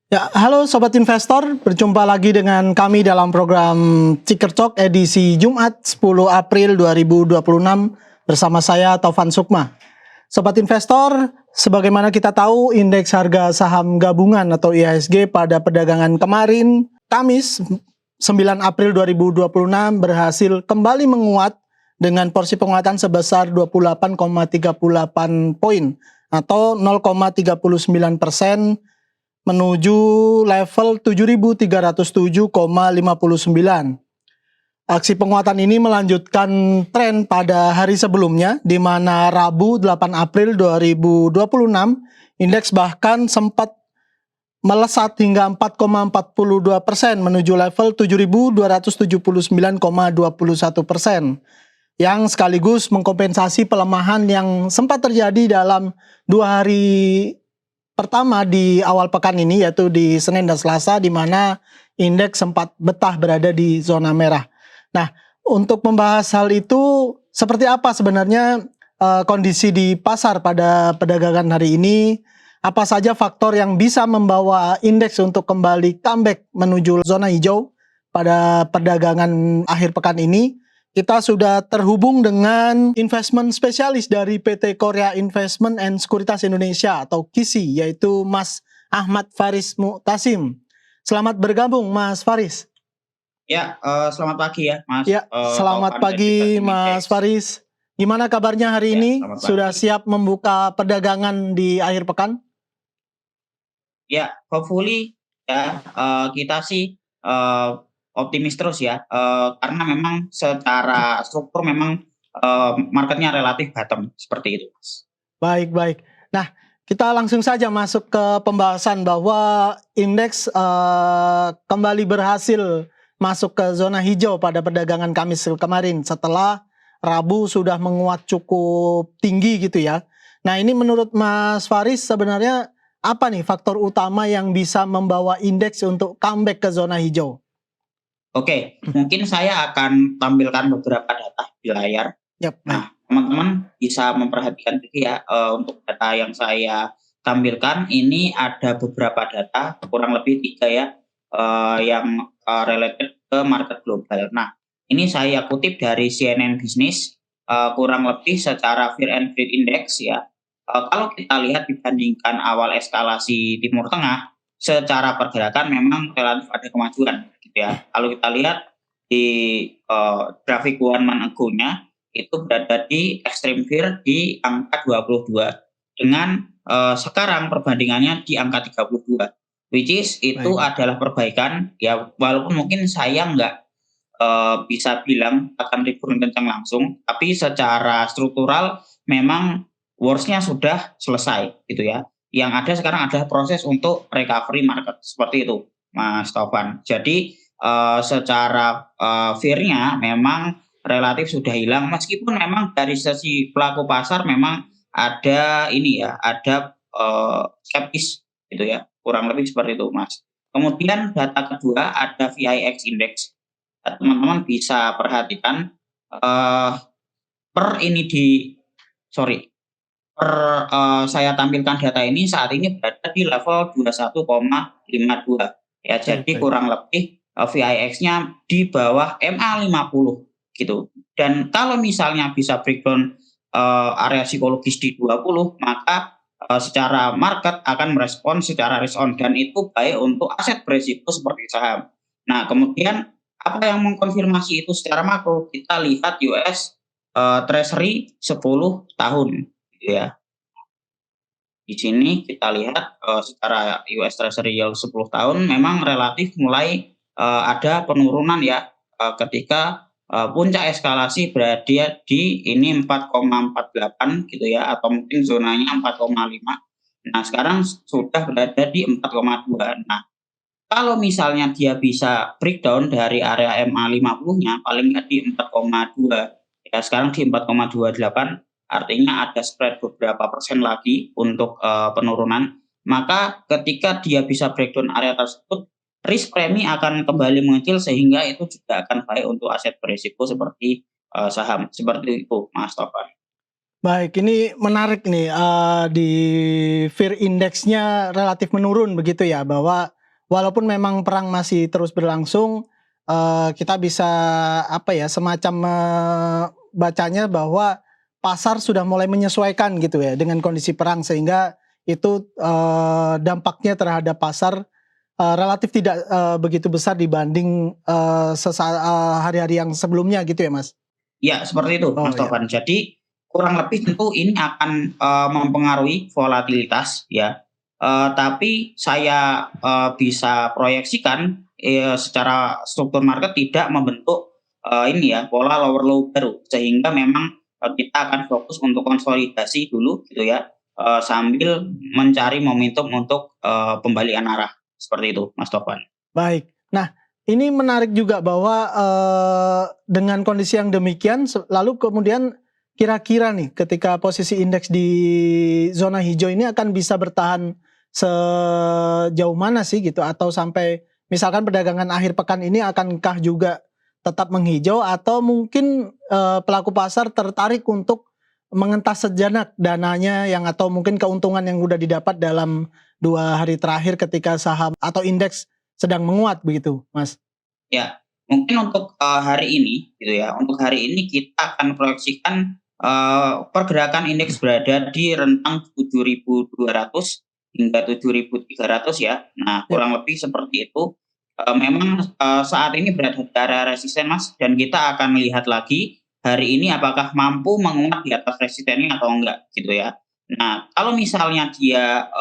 Ya, halo Sobat Investor, berjumpa lagi dengan kami dalam program Ticker Talk edisi Jumat 10 April 2026 bersama saya Taufan Sukma. Sobat Investor, sebagaimana kita tahu indeks harga saham gabungan atau IHSG pada perdagangan kemarin, Kamis 9 April 2026 berhasil kembali menguat dengan porsi penguatan sebesar 28,38 poin atau 0,39% menuju level 7.307,59. Aksi penguatan ini melanjutkan tren pada hari sebelumnya, di mana Rabu 8 April 2026, indeks bahkan sempat melesat hingga 4,42% menuju level 7.279,21%, yang sekaligus mengkompensasi pelemahan yang sempat terjadi dalam 2 hari pertama di awal pekan ini, yaitu di Senin dan Selasa, di mana indeks sempat betah berada di zona merah. Nah, untuk membahas hal itu, seperti apa sebenarnya kondisi di pasar pada perdagangan hari ini, apa saja faktor yang bisa membawa indeks untuk kembali comeback menuju zona hijau pada perdagangan akhir pekan ini. Kita sudah terhubung dengan investment spesialis dari PT Korea Investment and Sekuritas Indonesia atau KISI, yaitu Mas Ahmad Faris Mu'tasim. Selamat bergabung Mas Faris. Ya, selamat pagi ya Mas. Ya, selamat pagi Mas Faris. Gimana kabarnya hari ini? Sudah siap membuka perdagangan di akhir pekan? Ya, hopefully ya kita sih optimis terus ya, karena memang secara struktur memang marketnya relatif bottom seperti itu, Mas. Baik. Nah, kita langsung saja masuk ke pembahasan bahwa indeks kembali berhasil masuk ke zona hijau pada perdagangan Kamis kemarin setelah Rabu sudah menguat cukup tinggi gitu ya. Nah, ini menurut Mas Faris sebenarnya apa nih faktor utama yang bisa membawa indeks untuk comeback ke zona hijau? Oke, mungkin saya akan tampilkan beberapa data di layar. Yep. Nah, teman-teman bisa memperhatikan juga ya, untuk data yang saya tampilkan ini ada beberapa data, kurang lebih 3 ya, yang related ke market global. Nah, ini saya kutip dari CNN Business, kurang lebih secara Fear and Greed Index ya, kalau kita lihat dibandingkan awal eskalasi Timur Tengah, secara pergerakan memang relatif ada kemajuan gitu ya. Kalau kita lihat di grafik one month ago-nya itu berada di extreme fear di angka 22 dengan sekarang perbandingannya di angka 32, which is itu adalah perbaikan ya, walaupun mungkin saya nggak bisa bilang akan rebound kencang langsung, tapi secara struktural memang worst-nya sudah selesai gitu ya. Yang ada sekarang adalah proses untuk recovery market seperti itu, Mas Taufan. Jadi secara fear-nya memang relatif sudah hilang, meskipun memang dari sisi pelaku pasar memang ada ini ya, ada skeptis gitu ya, kurang lebih seperti itu, Mas. Kemudian data kedua ada VIX Index. Teman-teman bisa perhatikan saya tampilkan data ini saat ini berada di level 21,52 ya. Jadi kurang lebih VIX-nya di bawah MA50 gitu. Dan kalau misalnya bisa breakdown area psikologis di 20, maka secara market akan merespon secara risk on, dan itu baik untuk aset beresiko seperti saham. Nah, kemudian apa yang mengkonfirmasi itu secara makro, kita lihat US Treasury 10 tahun gitu ya. Di sini kita lihat secara US Treasury yield 10 tahun memang relatif mulai ada penurunan ya, ketika puncak eskalasi berada di ini 4,48 gitu ya, atau mungkin zonanya 4,5. Nah, sekarang sudah berada di 4,2. Nah, kalau misalnya dia bisa breakdown dari area MA50-nya paling nggak di 4,2 ya, sekarang di 4,28, artinya ada spread beberapa persen lagi untuk penurunan. Maka ketika dia bisa breakdown area tersebut, risk premi akan kembali mengecil, sehingga itu juga akan baik untuk aset berisiko seperti saham. Seperti itu, Mas Taufan. Baik, ini menarik nih, di fear index-nya relatif menurun begitu ya, bahwa walaupun memang perang masih terus berlangsung, kita bisa semacam bacanya bahwa pasar sudah mulai menyesuaikan gitu ya dengan kondisi perang, sehingga itu dampaknya terhadap pasar relatif tidak begitu besar dibanding hari-hari yang sebelumnya gitu ya, Mas? Ya, seperti itu, Oh Mas ya, Tovan. Jadi kurang lebih tentu ini akan mempengaruhi volatilitas ya. Tapi saya bisa proyeksikan secara struktur market tidak membentuk ini ya pola lower low baru, sehingga memang kita akan fokus untuk konsolidasi dulu gitu ya, sambil mencari momentum untuk pembalikan arah seperti itu, Mas Tovan. baik. Nah, ini menarik juga bahwa dengan kondisi yang demikian, lalu kemudian kira-kira nih ketika posisi indeks di zona hijau ini akan bisa bertahan sejauh mana sih gitu, atau sampai misalkan perdagangan akhir pekan ini akankah juga tetap menghijau, atau mungkin pelaku pasar tertarik untuk mengentas sejenak dananya yang, atau mungkin keuntungan yang udah didapat dalam 2 hari terakhir ketika saham atau indeks sedang menguat begitu, Mas? Ya, mungkin untuk hari ini gitu ya, untuk hari ini kita akan proyeksikan pergerakan indeks berada di rentang 7.200 hingga 7.300 ya. Nah, Yap, kurang lebih seperti itu. Memang saat ini berada di area resisten, Mas, dan kita akan lihat lagi hari ini apakah mampu menguat di atas resistennya atau enggak gitu ya. Nah, kalau misalnya dia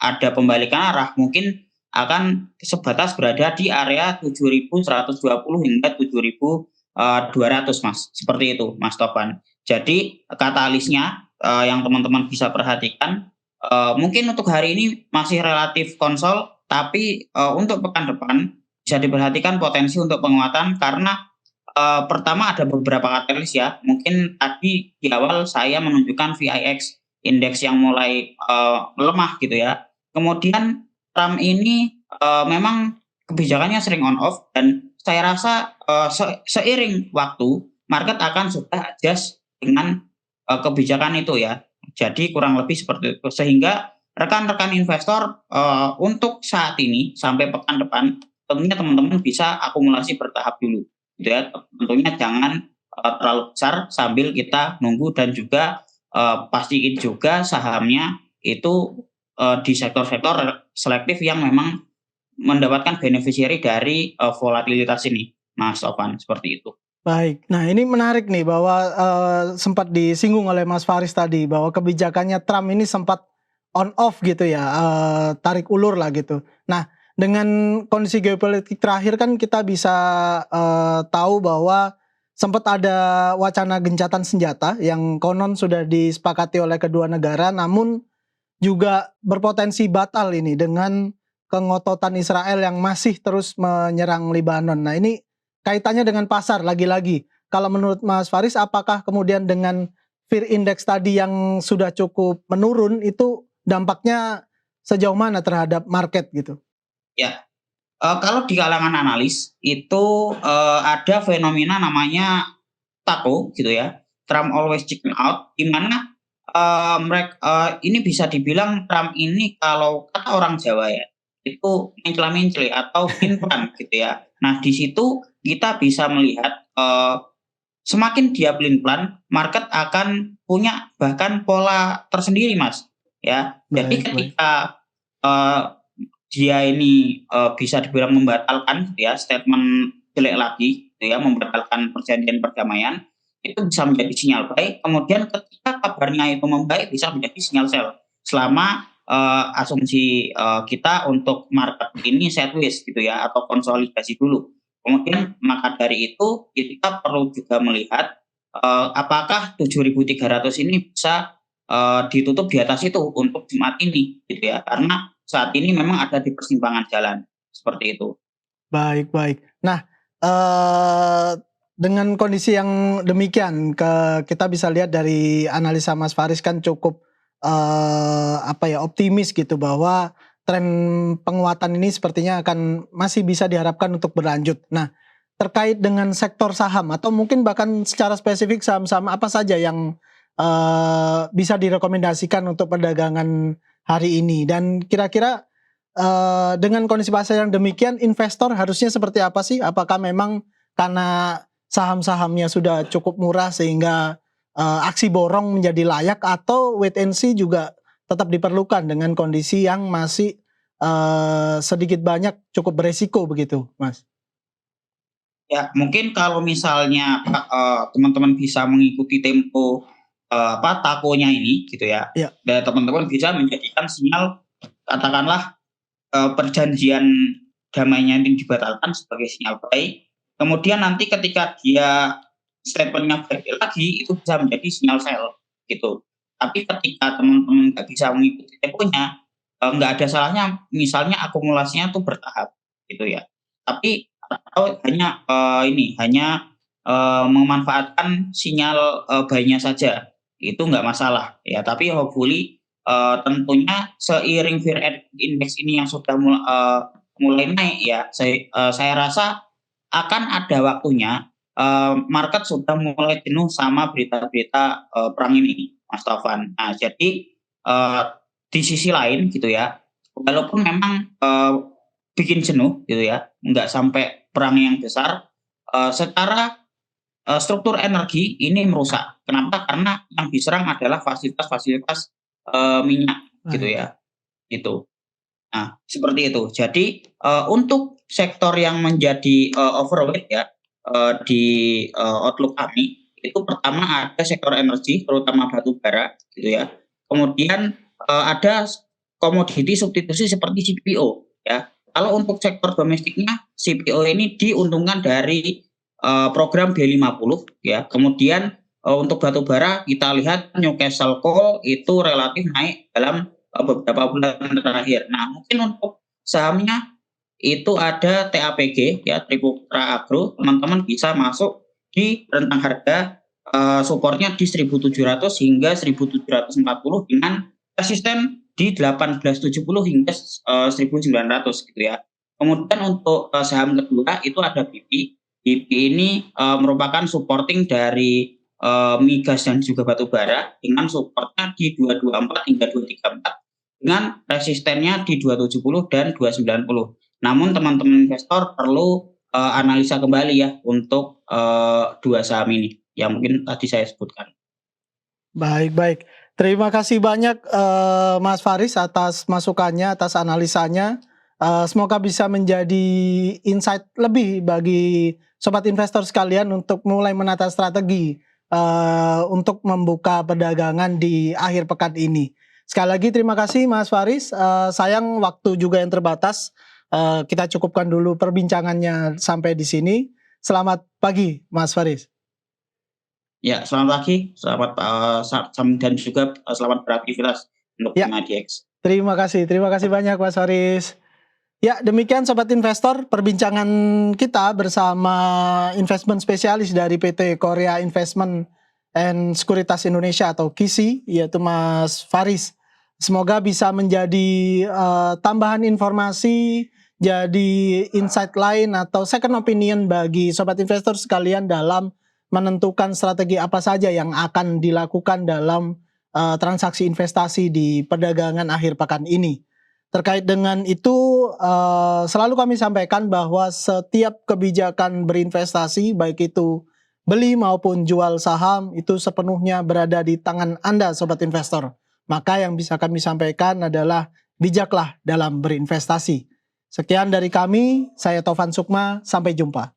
ada pembalikan arah, mungkin akan sebatas berada di area 7.120 hingga 7.200, Mas, seperti itu, Mas Topan. Jadi katalisnya yang teman-teman bisa perhatikan, mungkin untuk hari ini masih relatif konsol, tapi untuk pekan depan bisa diperhatikan potensi untuk penguatan karena pertama ada beberapa katalis ya. Mungkin tadi di awal saya menunjukkan VIX indeks yang mulai melemah gitu ya. Kemudian Trump ini memang kebijakannya sering on off, dan saya rasa seiring waktu market akan sudah adjust dengan kebijakan itu ya. Jadi kurang lebih seperti itu, sehingga rekan-rekan investor untuk saat ini sampai pekan depan tentunya teman-teman bisa akumulasi bertahap dulu gitu ya. Tentunya jangan terlalu besar sambil kita nunggu, dan juga pastiin juga sahamnya itu di sektor-sektor selektif yang memang mendapatkan beneficiary dari volatilitas ini, Mas Tovan, seperti itu. baik. Nah, ini menarik nih bahwa sempat disinggung oleh Mas Faris tadi bahwa kebijakannya Trump ini sempat on off gitu ya, tarik ulur lah gitu. Nah, dengan kondisi geopolitik terakhir kan kita bisa tahu bahwa sempat ada wacana gencatan senjata yang konon sudah disepakati oleh kedua negara, namun juga berpotensi batal ini dengan kengototan Israel yang masih terus menyerang Lebanon. Nah, ini kaitannya dengan pasar lagi-lagi. Kalau menurut Mas Faris, apakah kemudian dengan fear index tadi yang sudah cukup menurun itu dampaknya sejauh mana terhadap market gitu? Ya, kalau di kalangan analis itu ada fenomena namanya TACO gitu ya, Trump always chicken out, di mana ini bisa dibilang Trump ini kalau kata orang Jawa ya, itu mencela-mencele atau pelin-pelan gitu ya. Nah, di situ kita bisa melihat semakin dia pelin-pelan, market akan punya bahkan pola tersendiri, Mas, ya. Jadi Baik, baik. ketika eee, dia ini bisa dibilang membatalkan gitu ya, statement jelek lagi gitu ya, membatalkan perjanjian perdamaian, itu bisa menjadi sinyal baik. Kemudian ketika kabarnya itu membaik, bisa menjadi sinyal sell. Selama asumsi kita untuk market ini sideways gitu ya, atau konsolidasi dulu. Kemudian maka dari itu kita perlu juga melihat apakah 7.300 ini bisa ditutup di atas itu untuk Jumat ini gitu ya. Karena saat ini memang ada di persimpangan jalan, seperti itu. Baik, baik. Nah, dengan kondisi yang demikian, kita bisa lihat dari analisa Mas Faris kan cukup optimis gitu bahwa tren penguatan ini sepertinya akan masih bisa diharapkan untuk berlanjut. Nah, terkait dengan sektor saham atau mungkin bahkan secara spesifik saham-saham apa saja yang bisa direkomendasikan untuk perdagangan hari ini, dan kira-kira dengan kondisi pasar yang demikian, investor harusnya seperti apa sih? Apakah memang karena saham-sahamnya sudah cukup murah sehingga aksi borong menjadi layak, atau wait and see juga tetap diperlukan dengan kondisi yang masih sedikit banyak cukup beresiko begitu, Mas? Ya, mungkin kalau misalnya teman-teman bisa mengikuti tempo takonya ini gitu ya. Ya. Dan teman-teman bisa menjadikan sinyal, katakanlah perjanjian damainya ini dibatalkan sebagai sinyal baik. Kemudian nanti ketika dia statementnya balik lagi, itu bisa menjadi sinyal sell gitu. Tapi ketika teman-teman nggak bisa mengikuti temponya, nggak ada salahnya misalnya akumulasinya tuh bertahap gitu ya. Tapi atau hanya memanfaatkan sinyal buy-nya saja, itu nggak masalah ya. Tapi hopefully tentunya seiring fear index ini yang sudah mulai naik ya, saya rasa akan ada waktunya market sudah mulai jenuh sama berita-berita perang ini, Mas Taufan. Nah, jadi di sisi lain gitu ya, walaupun memang bikin jenuh gitu ya, nggak sampai perang yang besar, secara struktur energi ini merusak. Kenapa? Karena yang diserang adalah fasilitas-fasilitas minyak gitu ya, itu. Nah, seperti itu. Jadi untuk sektor yang menjadi overweight ya di outlook kami, itu pertama ada sektor energi, terutama batu bara gitu ya. Kemudian ada komoditi substitusi seperti CPO ya. Kalau untuk sektor domestiknya, CPO ini diuntungkan dari program B50 ya. Kemudian untuk batu bara kita lihat Newcastle Coal itu relatif naik dalam beberapa bulan terakhir. Nah, mungkin untuk sahamnya itu ada TAPG ya, Triputra Agro, teman-teman bisa masuk di rentang harga supportnya di 1.700 hingga 1.740 dengan resisten di 1870 hingga 1.900 gitu ya. Kemudian untuk saham kedua itu ada BP. BP ini merupakan supporting dari migas dan juga batu bara dengan supportnya di 224 hingga 234 dengan resistennya di 270 dan 290. Namun teman-teman investor perlu analisa kembali ya untuk dua saham ini yang mungkin tadi saya sebutkan. Baik. Terima kasih banyak Mas Faris atas masukannya, atas analisanya. Semoga bisa menjadi insight lebih bagi sobat investor sekalian untuk mulai menata strategi untuk membuka perdagangan di akhir pekan ini. Sekali lagi terima kasih Mas Faris. Sayang waktu juga yang terbatas. Kita cukupkan dulu perbincangannya sampai di sini. Selamat pagi Mas Faris. Ya, selamat pagi, selamat dan juga selamat beraktivitas untuk MADX. Terima kasih banyak Mas Faris. Ya, demikian sobat investor perbincangan kita bersama investment spesialis dari PT Korea Investment and Sekuritas Indonesia atau KISI, yaitu Mas Faris. Semoga bisa menjadi tambahan informasi, jadi insight lain atau second opinion bagi sobat investor sekalian dalam menentukan strategi apa saja yang akan dilakukan dalam transaksi investasi di perdagangan akhir pekan ini. Terkait dengan itu, selalu kami sampaikan bahwa setiap kebijakan berinvestasi, baik itu beli maupun jual saham, itu sepenuhnya berada di tangan Anda, sobat investor. Maka yang bisa kami sampaikan adalah bijaklah dalam berinvestasi. Sekian dari kami, saya Taufan Sukma, sampai jumpa.